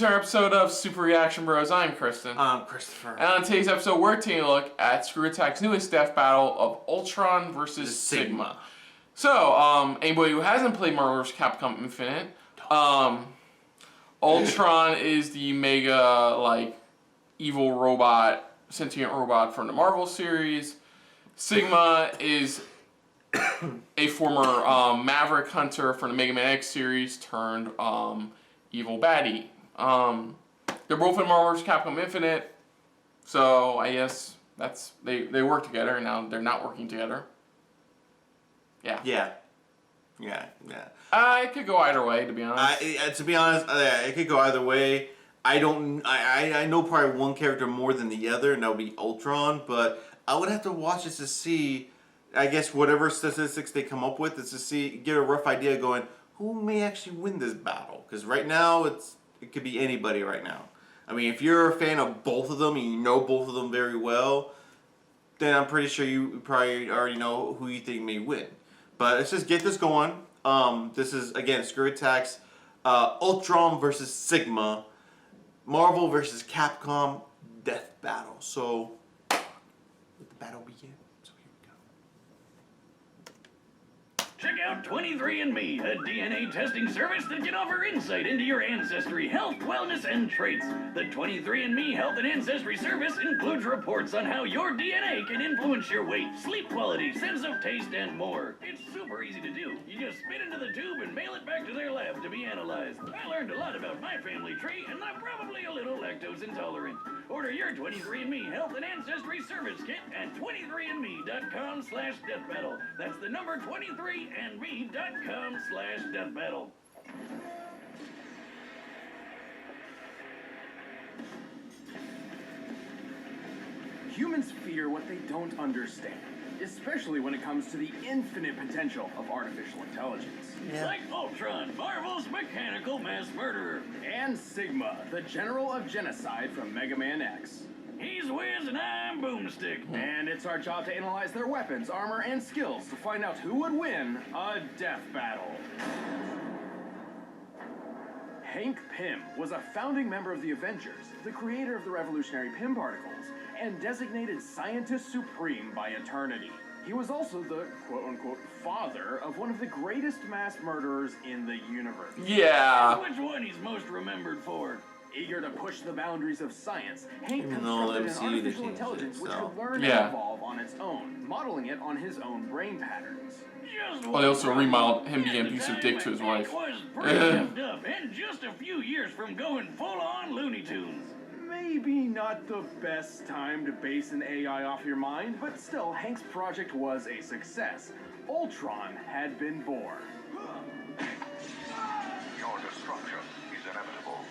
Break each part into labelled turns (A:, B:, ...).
A: to our episode of Super Reaction Bros. I'm Kristen.
B: I'm Christopher.
A: And on today's episode, we're taking a look at Screw Attack's newest death battle of Ultron vs. Sigma. So, anybody who hasn't played Marvel vs. Capcom Infinite, Ultron is the mega, evil robot, sentient robot from the Marvel series. Sigma is a former Maverick Hunter from the Mega Man X series turned evil baddie. They're both in Marvel vs. Capcom Infinite, so I guess that's they work together, and now they're not working together. Yeah. It could go either way, to be honest.
B: It could go either way. I know probably one character more than the other, and that would be Ultron, but I would have to watch this to see, I guess, whatever statistics they come up with, is to get a rough idea going, who may actually win this battle? Because right now, it could be anybody right now. I mean, if you're a fan of both of them, and you know both of them very well, then I'm pretty sure you probably already know who you think may win. But let's just get this going. This is, again, Screw Attack's Ultron vs. Sigma, Marvel vs. Capcom death battle. So, let the battle begin. So here we go.
C: Check out 23andMe, a DNA testing service that can offer insight into your ancestry, health, wellness, and traits. The 23andMe Health and Ancestry Service includes reports on how your DNA can influence your weight, sleep quality, sense of taste, and more. It's super easy to do. You just spit into the tube and mail it back to their lab to be analyzed. I learned a lot about my family tree, and I'm probably a little lactose intolerant. Order your 23andMe Health and Ancestry Service Kit at 23andme.com/deathbattle. That's the number 23andme.com/deathbattle.
D: Humans fear what they don't understand, especially when it comes to the infinite potential of artificial intelligence.
C: Yeah. Like Ultron, Marvel's mechanical mass murderer.
D: And Sigma, the general of genocide from Mega Man X.
C: He's Wiz and I'm Boomstick.
D: And it's our job to analyze their weapons, armor, and skills to find out who would win a death battle. Hank Pym was a founding member of the Avengers, the creator of the revolutionary Pym particles, and designated Scientist Supreme by Eternity. He was also the quote-unquote father of one of the greatest mass murderers in the universe.
A: Yeah.
C: Which one he's most remembered for?
D: Eager to push the boundaries of science, Hank constructed an artificial intelligence which could learn and evolve on its own, modeling it on his own brain patterns.
A: Well, they also remodeled him being a piece of dick to his wife.
C: Was pretty effed up and just a few years from going full-on Looney Tunes.
D: Maybe not the best time to base an AI off your mind, but still, Hank's project was a success. Ultron had been born.
E: Your destruction is inevitable.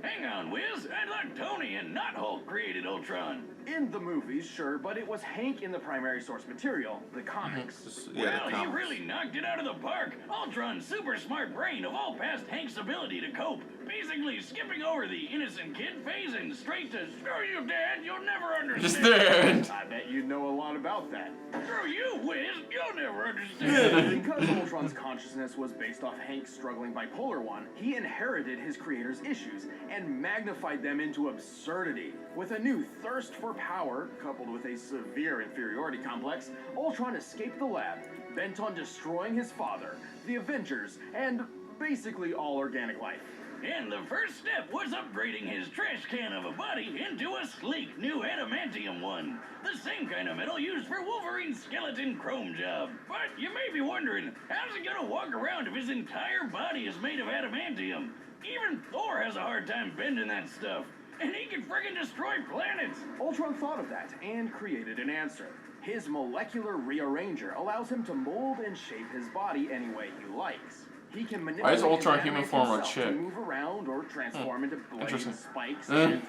C: Hang on, Wiz. I thought Tony and not Hulk created Ultron.
D: In the movies, sure, but it was Hank in the primary source material, the comics.
C: Well, he really knocked it out of the park. Ultron's super smart brain evolved past Hank's ability to cope, basically skipping over the innocent kid phase and straight to, screw you, Dad, you'll never understand.
D: I bet you know a lot about that.
C: Screw you, Wiz, you'll never understand.
D: Because Ultron's consciousness was based off Hank's struggling bipolar one, he inherited his creator's issues and magnified them into absurdity. With a new thirst for power, coupled with a severe inferiority complex, Ultron escaped the lab, bent on destroying his father, the Avengers, and basically all organic life.
C: And the first step was upgrading his trash can of a body into a sleek new adamantium one. The same kind of metal used for Wolverine's skeleton chrome job. But you may be wondering, how's he gonna walk around if his entire body is made of adamantium? Even Thor has a hard time bending that stuff. And he can friggin' destroy planets!
D: Ultron thought of that and created an answer. His molecular rearranger allows him to mold and shape his body any way he likes. He can manipulate
A: Why is Ultron human form a
D: to
A: chick?
D: move around or transform into blades, spikes,
A: Mm.
D: and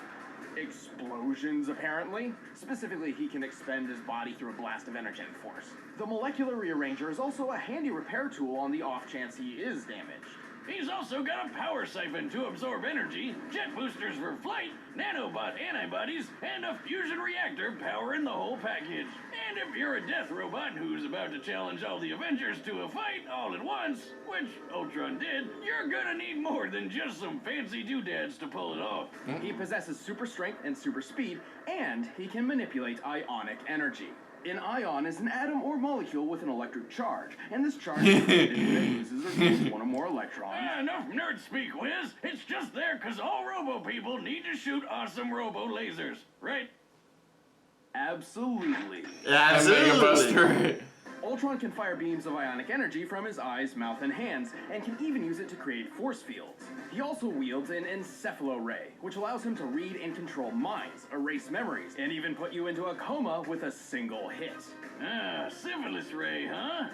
D: explosions, apparently. Specifically, he can expend his body through a blast of energetic force. The molecular rearranger is also a handy repair tool on the off chance he is damaged.
C: He's also got a power siphon to absorb energy, jet boosters for flight, nanobot antibodies, and a fusion reactor powering the whole package. And if you're a death robot who's about to challenge all the Avengers to a fight all at once, which Ultron did, you're gonna need more than just some fancy doodads to pull it off.
D: He possesses super strength and super speed, and he can manipulate ionic energy. An ion is an atom or molecule with an electric charge, and this charge is created when it loses or gains one or more electrons.
C: Enough nerd speak, Wiz. It's just there because all robo people need to shoot awesome robo lasers, right?
D: Absolutely.
A: Mega Buster.
D: Ultron can fire beams of ionic energy from his eyes, mouth, and hands, and can even use it to create force fields. He also wields an encephalo-ray, which allows him to read and control minds, erase memories, and even put you into a coma with a single hit.
C: Syphilis ray, huh?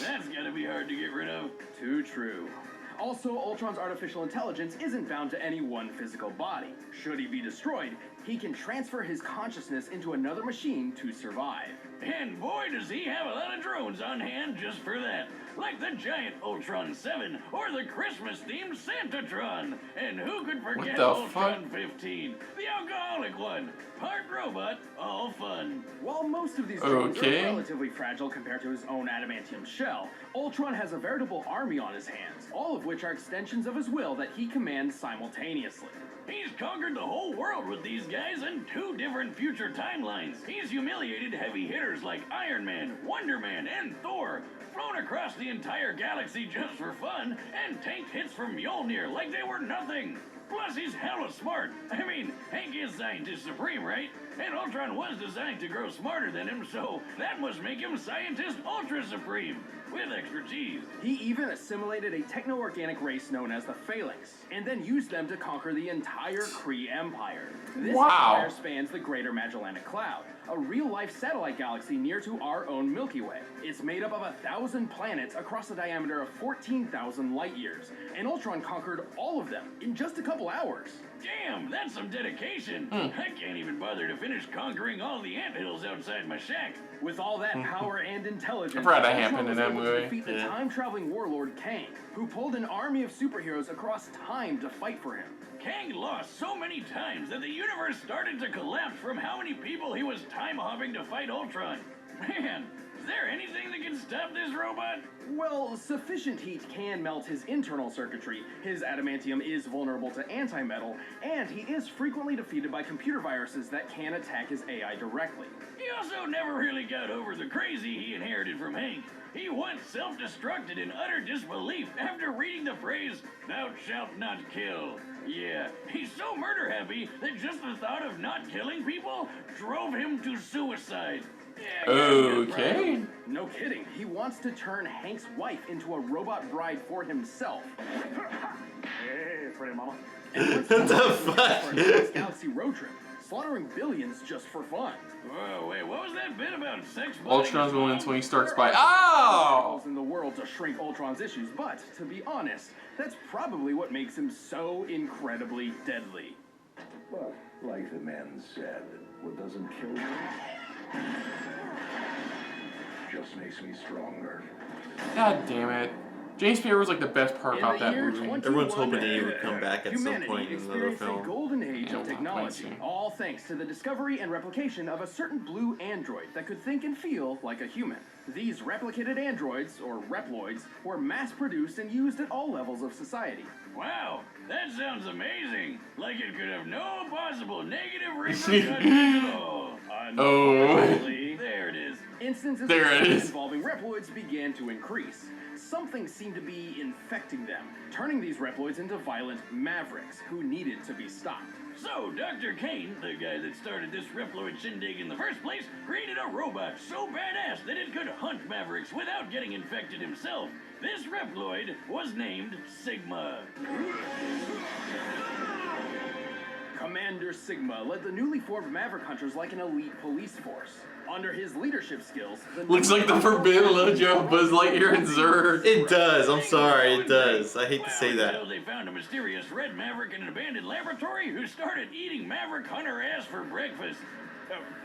C: That's gotta be hard to get rid of.
D: Too true. Also, Ultron's artificial intelligence isn't bound to any one physical body. Should he be destroyed, he can transfer his consciousness into another machine to survive.
C: And boy, does he have a lot of drones on hand just for that. Like the giant Ultron 7 or the Christmas-themed Santatron. And who could forget
A: the
C: Ultron
A: fuck?
C: 15, the alcoholic one? Part robot, all fun.
D: While most of these drones
A: Okay.
D: are relatively fragile compared to his own adamantium shell, Ultron has a veritable army on his hands, all of which are extensions of his will that he commands simultaneously.
C: He's conquered the whole world with these guys in 2 different future timelines. He's humiliated heavy hitters like Iron Man, Wonder Man, and Thor, flown across the entire galaxy just for fun, and tanked hits from Mjolnir like they were nothing. Plus, he's hella smart. I mean, Hank is Scientist Supreme, right? And Ultron was designed to grow smarter than him, so that must make him Scientist Ultra Supreme, with expertise.
D: He even assimilated a techno-organic race known as the Phalanx, and then used them to conquer the entire Kree Empire. This
A: Wow.
D: empire spans the Greater Magellanic Cloud, a real-life satellite galaxy near to our own Milky Way. It's made up of 1,000 planets across a diameter of 14,000 light-years, and Ultron conquered all of them in just a couple hours.
C: Damn, that's some dedication. I can't even bother to finish conquering all the anthills outside my shack.
D: With all that power and intelligence,
A: I forgot that
D: Ultron
A: happened in
D: was
A: that
D: able
A: movie.
D: to defeat the time-traveling warlord Kang, who pulled an army of superheroes across time to fight for him.
C: Kang lost so many times that the universe started to collapse from how many people he was time-hopping to fight Ultron. Man, is there anything that can stop this robot?
D: Well, sufficient heat can melt his internal circuitry, his adamantium is vulnerable to antimetal, and he is frequently defeated by computer viruses that can attack his AI directly.
C: He also never really got over the crazy he inherited from Hank. He once self-destructed in utter disbelief after reading the phrase, "Thou shalt not kill." Yeah, he's so murder-happy that just the thought of not killing people drove him to suicide. Yeah,
A: Okay.
D: No kidding, he wants to turn Hank's wife into a robot bride for himself. Hey, pretty mama. And
B: What the fuck?
D: for a cross-galaxy road trip, slaughtering billions just for fun.
C: Whoa, wait, what was that bit about sex?
A: Ultron's going to Tony Stark's by.
D: There
A: Oh!
D: are in the world to shrink Ultron's issues, but to be honest, that's probably what makes him so incredibly deadly.
E: But, like the man said, what doesn't kill me just makes me stronger.
A: God damn it. James Spader was like the best part
D: In
A: about
D: the
A: that
D: year
A: movie.
D: 21,
B: Everyone's hoping he would come back at some
D: humanity
B: point in another
D: experienced a
B: film.
D: golden age
A: Yeah,
D: of
A: well,
D: technology,
A: might see.
D: all thanks to the discovery and replication of a certain blue android that could think and feel like a human. These replicated androids, or reploids, were mass-produced and used at all levels of society.
C: Wow, that sounds amazing. Like it could have no possible negative repercussions at all.
A: Oh.
D: Unfortunately,
C: There it is.
D: instances
A: There it
D: of
A: is.
D: involving reploids began to increase. Something seemed to be infecting them, turning these reploids into violent mavericks who needed to be stopped.
C: So, Dr. Kane, the guy that started this Reploid shindig in the first place, created a robot so badass that it could hunt mavericks without getting infected himself. This Reploid was named Sigma.
D: Commander Sigma led the newly formed Maverick Hunters like an elite police force. Under his leadership skills, the
A: Looks like the Forbidden Lojo of Buzz Lightyear and Zurg.
B: It does. I'm sorry. It does. I hate to say that.
C: Until they found a mysterious red Maverick in an abandoned laboratory who started eating Maverick Hunter ass for breakfast.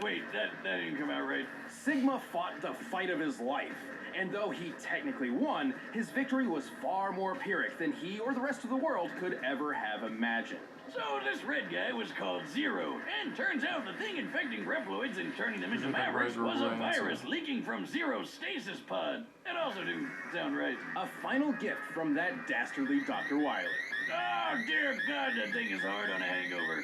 C: Wait, that didn't come out right.
D: Sigma fought the fight of his life. And though he technically won, his victory was far more Pyrrhic than he or the rest of the world could ever have imagined.
C: So this red guy was called Zero, and turns out the thing infecting Reploids and turning them into Mavericks was a virus leaking from Zero's stasis pod. It also didn't sound right.
D: A final gift from that dastardly Dr. Wily.
C: Oh, dear God, that thing is hard on a hangover.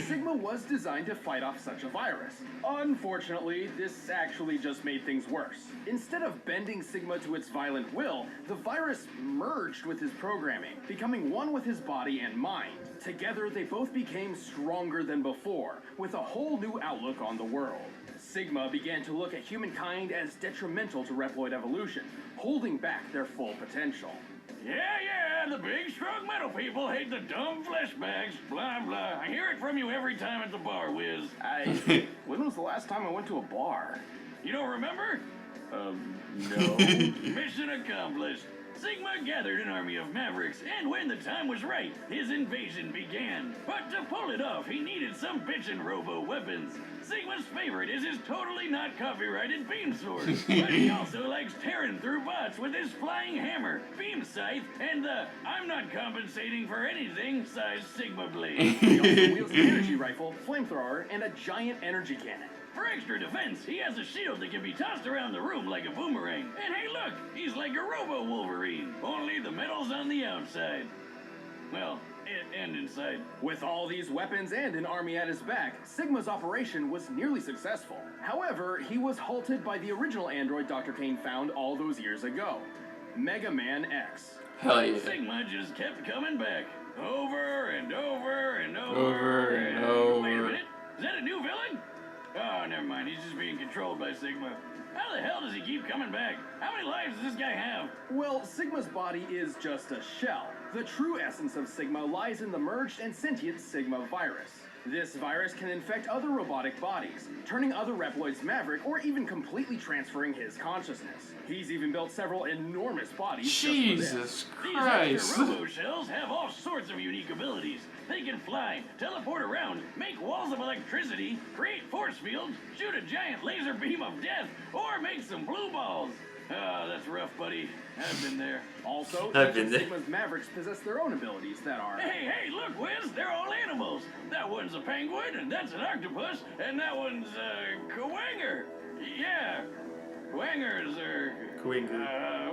D: Sigma was designed to fight off such a virus. Unfortunately, this actually just made things worse. Instead of bending Sigma to its violent will, the virus merged with his programming, becoming one with his body and mind. Together, they both became stronger than before, with a whole new outlook on the world. Sigma began to look at humankind as detrimental to Reploid evolution, holding back their full potential.
C: Yeah, the big, strong metal people hate the dumb flesh bags, blah, blah. I hear it from you every time at the bar, Wiz.
D: When was the last time I went to a bar?
C: You don't remember?
D: No.
C: Mission accomplished. Sigma gathered an army of Mavericks, and when the time was right, his invasion began. But to pull it off, he needed some bitchin' robo-weapons. Sigma's favorite is his totally not copyrighted beam sword, but he also likes tearing through bots with his flying hammer, beam scythe, and the I'm not compensating for anything size Sigma blade.
D: He also wields an energy rifle, flamethrower, and a giant energy cannon.
C: For extra defense, he has a shield that can be tossed around the room like a boomerang. And hey, look, he's like a robo-Wolverine, only the metal's on the outside. Well, and inside.
D: With all these weapons and an army at his back, Sigma's operation was nearly successful. However, he was halted by the original android Dr. Kane found all those years ago, Mega Man X.
A: Hell yeah.
C: Sigma just kept coming back, over and over and over.
A: Over and over.
C: Wait a minute, is that a new villain? Oh, never mind, he's just being controlled by Sigma. How the hell does he keep coming back? How many lives does this guy have?
D: Well, Sigma's body is just a shell. The true essence of Sigma lies in the merged and sentient Sigma virus. This virus can infect other robotic bodies, turning other Reploids Maverick or even completely transferring his consciousness. He's even built several enormous bodies.
A: Jesus
C: These
A: Christ.
C: extra robo-shells have all sorts of unique abilities. They can fly, teleport around, make walls of electricity, create force fields, shoot a giant laser beam of death, or make some blue balls. Oh, that's rough, buddy. I've been there.
D: Also,
B: I've been there.
D: Sigma's Mavericks possess their own abilities that are...
C: Hey, look, Wiz, they're all animals. That one's a penguin, and that's an octopus, and that one's a Kawanger. Yeah, Kawangers are...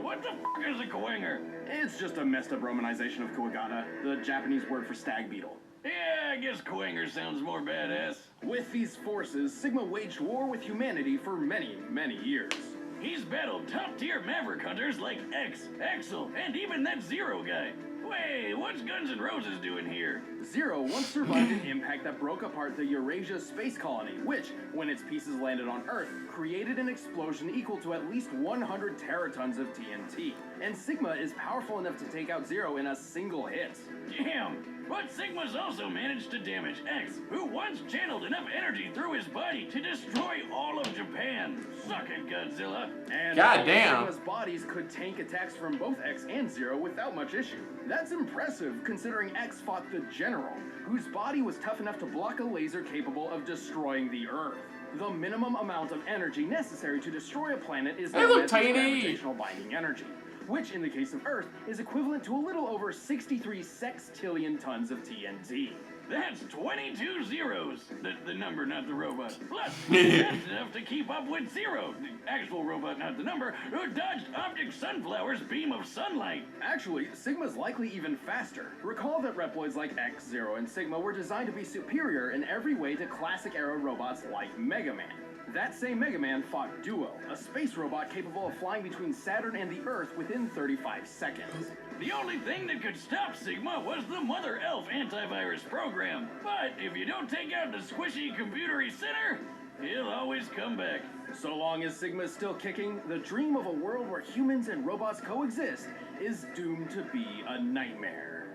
C: what the fuck is a Kawanger?
D: It's just a messed up romanization of Kuwagata, the Japanese word for stag beetle.
C: Yeah, I guess Kawanger sounds more badass.
D: With these forces, Sigma waged war with humanity for many, many years.
C: He's battled top-tier Maverick hunters like X, Axel, and even that Zero guy. Wait, what's Guns N' Roses doing here?
D: Zero once survived an impact that broke apart the Eurasia space colony, which, when its pieces landed on Earth, created an explosion equal to at least 100 teratons of TNT. And Sigma is powerful enough to take out Zero in a single hit.
C: Damn! But Sigma's also managed to damage X, who once channeled enough energy through his body to destroy all of Japan. Suck it, Godzilla.
D: And
A: Goddamn.
D: Sigma's bodies could tank attacks from both X and Zero without much issue. That's impressive, considering X fought the General, whose body was tough enough to block a laser capable of destroying the Earth. The minimum amount of energy necessary to destroy a planet is
A: They look
D: known as
A: tiny.
D: gravitational binding energy, which in the case of Earth is equivalent to a little over 63 sextillion tons of TNT.
C: That's 22 zeros. The number, not the robot. Plus, that's enough to keep up with Zero, the actual robot, not the number, who dodged Optic Sunflower's beam of sunlight.
D: Actually, Sigma's likely even faster. Recall that Reploids like X, Zero, and Sigma were designed to be superior in every way to classic-era robots like Mega Man. That same Mega Man fought Duo, a space robot capable of flying between Saturn and the Earth within 35 seconds.
C: The only thing that could stop Sigma was the Mother Elf antivirus program. But if you don't take out the squishy computery center, he'll always come back.
D: So long as Sigma is still kicking, the dream of a world where humans and robots coexist is doomed to be a nightmare.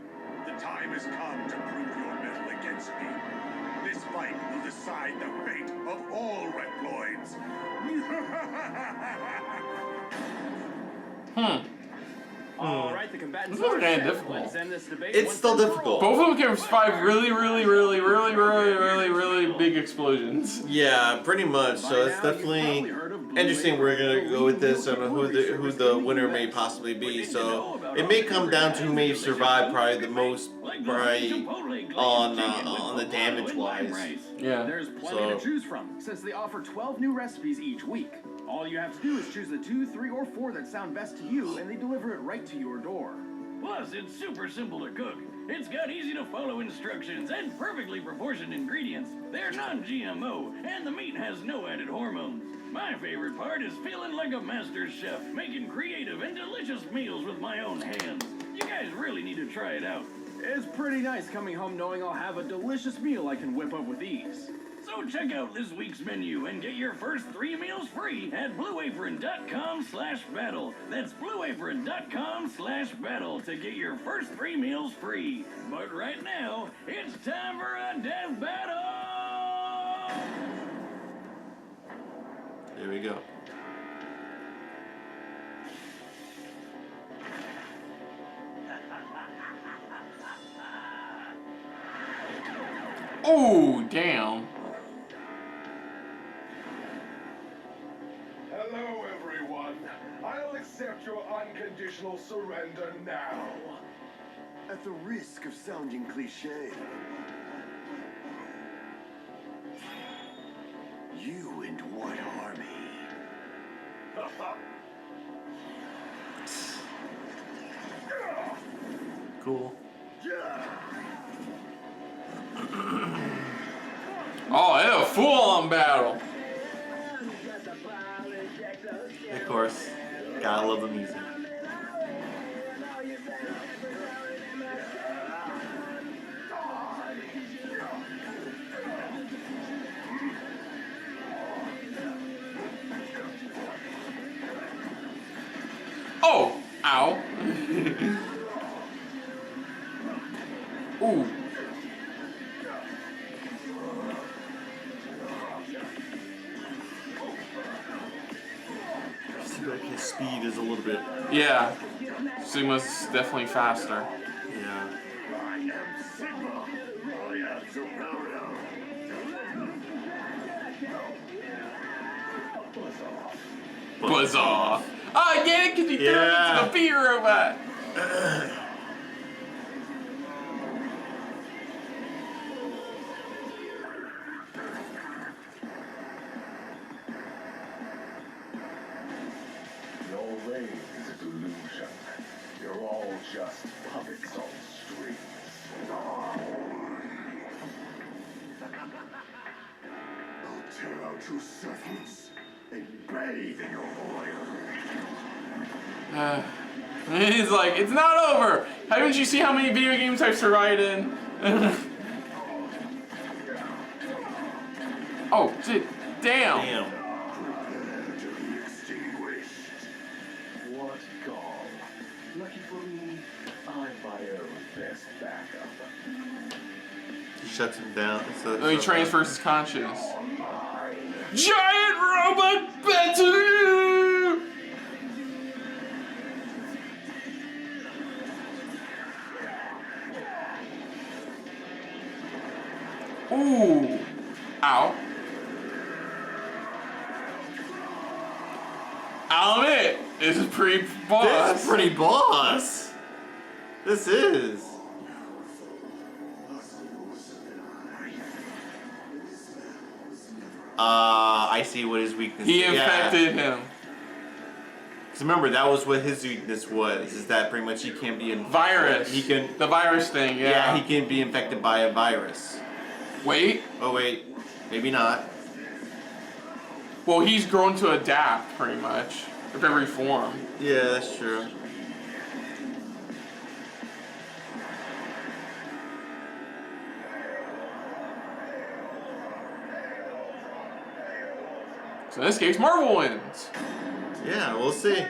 F: The time has come to prove your mettle against me. This fight will decide the fate of all Reploids.
D: All right, the combatants
A: This is
D: are
A: kinda
D: set.
A: difficult.
D: Let's end this debate
B: It's
D: once
B: still
D: and for
B: difficult.
D: all.
A: Both of them can survive really big explosions.
B: Yeah, pretty much.
D: By
B: So it's
D: now, you've
B: definitely
D: probably heard of
B: interesting. We're gonna go with this. I don't know who the winner may possibly be. So it may come down to who may survive probably the most, probably on the damage wise.
A: Yeah.
D: There's plenty to choose from, since they offer 12 new recipes each week. All you have to do is choose the 2, 3, or 4 that sound best to you, and they deliver it right to your door.
C: Plus, it's super simple to cook. It's got easy-to-follow instructions and perfectly proportioned ingredients. They're non-GMO, and the meat has no added hormones. My favorite part is feeling like a master chef, making creative and delicious meals with my own hands. You guys really need to try it out.
D: It's pretty nice coming home knowing I'll have a delicious meal I can whip up with ease.
C: So check out this week's menu and get your first 3 meals free at blueapron.com/battle. That's blueapron.com/battle to get your first 3 meals free. But right now, it's time for a death battle!
B: Here we go.
A: Oh, damn.
F: Hello, everyone. I'll accept your unconditional surrender now.
E: At the risk of sounding cliche, you and what army?
B: Cool.
A: Oh, it's a full-on battle.
B: Of course. Gotta love the music.
A: Oh, ow. Ooh.
B: Seems like his speed is a little bit.
A: Yeah. Sigma's definitely faster.
B: Yeah.
F: I am Sigma. I am superior.
A: Buzz off. Oh, I get it because you threw him into the bee robot.
F: Your reign is a delusion. You're all just puppets on strings. I'll tear out your surface and bathe in your oil.
A: He's like, it's not over. Haven't you seen how many video games I've survived in? Oh, shit. Damn.
B: Damn.
F: Prepare to be extinguished.
E: What gall? Lucky for me, I'm my own best backup.
B: He shuts him down.
A: Then he transfers his conscience. Giant robot battle! Ooh. Ow. I'll admit, this is pretty boss.
B: This is pretty boss. This is. I see what his weakness is.
A: He infected him.
B: Because remember, that was what his weakness was. Is that pretty much he can't be in
A: Virus.
B: He can.
A: The virus thing, yeah.
B: Yeah, he can be infected by a virus.
A: Wait.
B: Oh wait, maybe not.
A: Well, he's grown to adapt, pretty much. Of every form.
B: Yeah, that's true.
A: So in this case, Marvel wins.
B: Yeah, we'll see.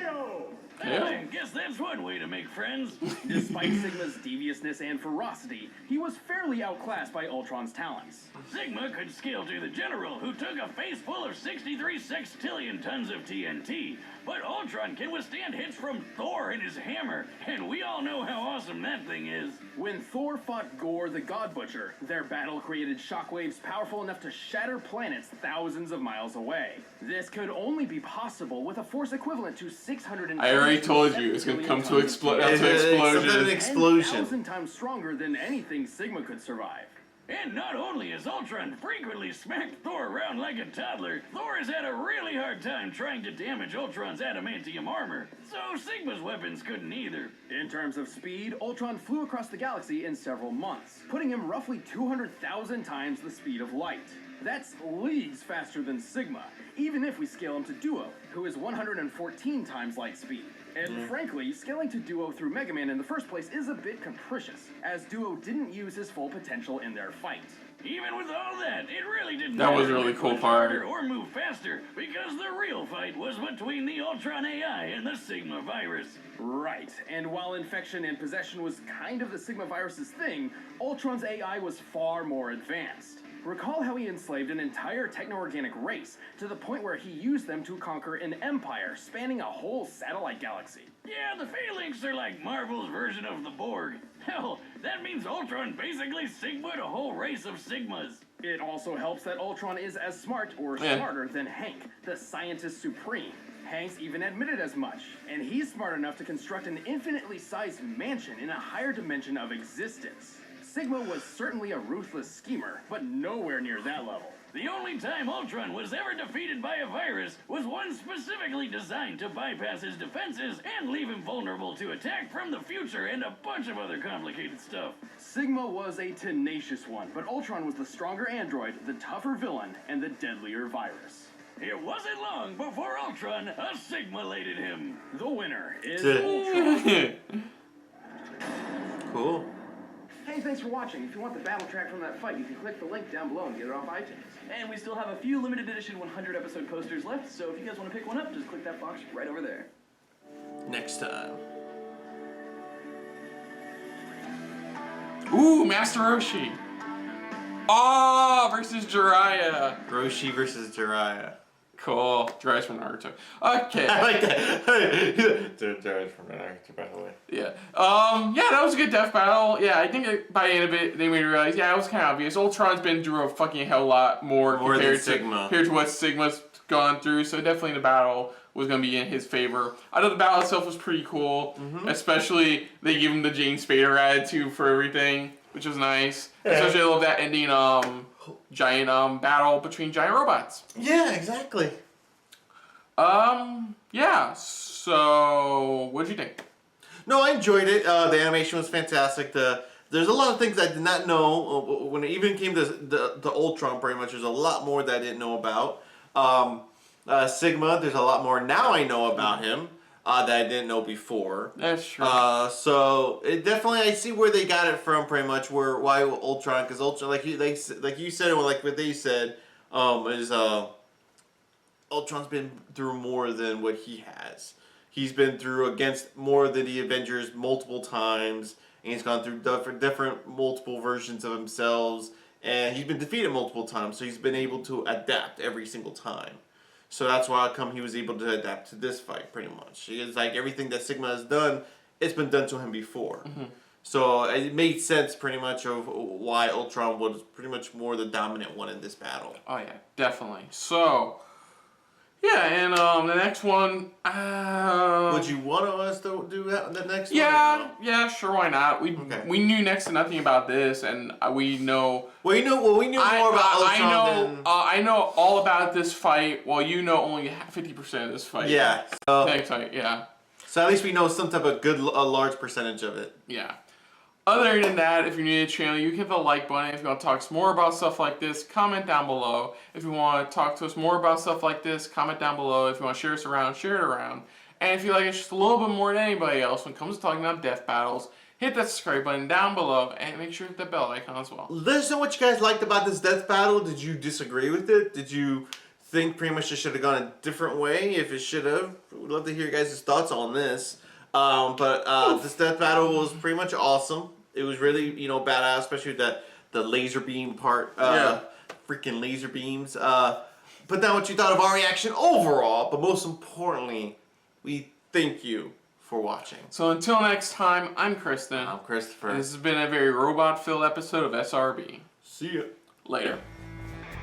C: Well, I guess that's one way to make friends.
D: Despite Sigma's deviousness and ferocity, he was fairly outclassed by Ultron's talents.
C: Sigma could scale to the General, who took a face full of 63 sextillion tons of TNT. But Ultron can withstand hits from Thor and his hammer, and we all know how awesome that thing is.
D: When Thor fought Gore the God Butcher, their battle created shockwaves powerful enough to shatter planets thousands of miles away. This could only be possible with a force equivalent to 600.
A: I already told you it's gonna come to explosion.
B: An explosion.
D: 10,000 times stronger than anything Sigma could survive.
C: And not only has Ultron frequently smacked Thor around like a toddler, Thor has had a really hard time trying to damage Ultron's adamantium armor, so Sigma's weapons couldn't either.
D: In terms of speed, Ultron flew across the galaxy in several months, putting him roughly 200,000 times the speed of light. That's leagues faster than Sigma, even if we scale him to Duo, who is 114 times light speed. And frankly, scaling to Duo through Mega Man in the first place is a bit capricious, as Duo didn't use his full potential in their fight.
C: Even with all that, it really didn't
A: That was
C: matter
A: really
C: to
A: cool
C: push
A: part.
C: harder or move faster, because the real fight was between the Ultron AI and the Sigma virus.
D: Right, and while infection and possession was kind of the Sigma virus's thing, Ultron's AI was far more advanced. Recall how he enslaved an entire techno-organic race to the point where he used them to conquer an empire spanning a whole satellite galaxy.
C: Yeah, the Phalanx are like Marvel's version of the Borg. Hell, that means Ultron basically Sigma'd a whole race of Sigmas.
D: It also helps that Ultron is as smart or smarter than Hank, the scientist supreme. Hank's even admitted as much, and he's smart enough to construct an infinitely sized mansion in a higher dimension of existence. Sigma was certainly a ruthless schemer, but nowhere near that level.
C: The only time Ultron was ever defeated by a virus was one specifically designed to bypass his defenses and leave him vulnerable to attack from the future and a bunch of other complicated stuff.
D: Sigma was a tenacious one, but Ultron was the stronger android, the tougher villain, and the deadlier virus.
C: It wasn't long before Ultron assimilated him.
D: The winner is Ultron.
B: Cool.
D: Hey, thanks for watching. If you want the battle track from that fight, you can click the link down below and get it off iTunes.
G: And we still have a few limited edition 100 episode posters left, so if you guys want to pick one up, just click that box right over there.
B: Next time.
A: Ooh, Master Roshi. Ah, versus Jiraiya.
B: Roshi versus Jiraiya.
A: Cool. Jiraiya's from Naruto. Okay.
B: I like that. Jiraiya's from Naruto, by the way.
A: Yeah. Yeah, that was a good death battle. Yeah, I think by the end of it, they made me realize, yeah, it was kind of obvious. Ultron's been through a fucking hell lot more compared to what Sigma's gone through, so definitely the battle was going to be in his favor. I thought the battle itself was pretty cool, especially they give him the Jane Spader attitude for everything, which was nice. Especially I love that ending giant battle between giant robots.
B: Yeah, exactly.
A: Yeah, so what'd you think?
B: No, I enjoyed it. The animation was fantastic. There's a lot of things I did not know when it even came to the Ultron. Pretty much, there's a lot more that I didn't know about. Sigma, there's a lot more now I know about him that I didn't know before.
A: That's true.
B: So it definitely I see where they got it from. Pretty much why Ultron, because Ultron, like you said, or like what they said, is Ultron's been through more than what he has. He's been through against more than the Avengers multiple times, and he's gone through different multiple versions of himself, and he's been defeated multiple times, so he's been able to adapt every single time. So that's why he was able to adapt to this fight, pretty much. It's like everything that Sigma has done, it's been done to him before. So it made sense, pretty much, of why Ultron was pretty much more the dominant one in this battle.
A: Oh yeah, definitely. So, yeah, and the next one.
B: Would you want us to do the next one?
A: Yeah, sure, why not? We knew next to nothing about this, and we know.
B: We knew more about Ultron
A: I know all about this fight. Well, you know only 50% of this fight.
B: Yeah.
A: Next fight, yeah.
B: So at least we know some type of a large percentage of it.
A: Yeah. Other than that, if you're new to the channel, you can hit the like button. If you want to talk some more about stuff like this, comment down below. If you want to talk to us more about stuff like this, comment down below. If you want to share us around, share it around. And if you like us just a little bit more than anybody else when it comes to talking about death battles, hit that subscribe button down below and make sure to hit the bell icon as well.
B: Let us know what you guys liked about this death battle. Did you disagree with it? Did you think pretty much it should have gone a different way. If it should have, we'd love to hear your guys' thoughts on this. But this death battle was pretty much awesome. It was really, badass, especially with the laser beam part. Freaking laser beams. But now what you thought of our reaction overall, but most importantly, we thank you for watching.
A: So until next time, I'm Kristen.
B: I'm Christopher.
A: And this has been a very robot-filled episode of SRB.
B: See ya.
A: Later.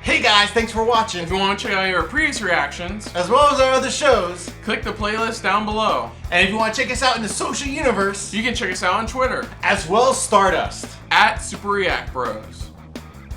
B: Hey guys, thanks for watching.
A: If you want to check out our previous reactions,
B: As well as our other shows.
A: click the playlist down below.
B: And if you want to check us out in the social universe,
A: You can check us out on Twitter
B: as well as Stardust.
A: at Super React Bros.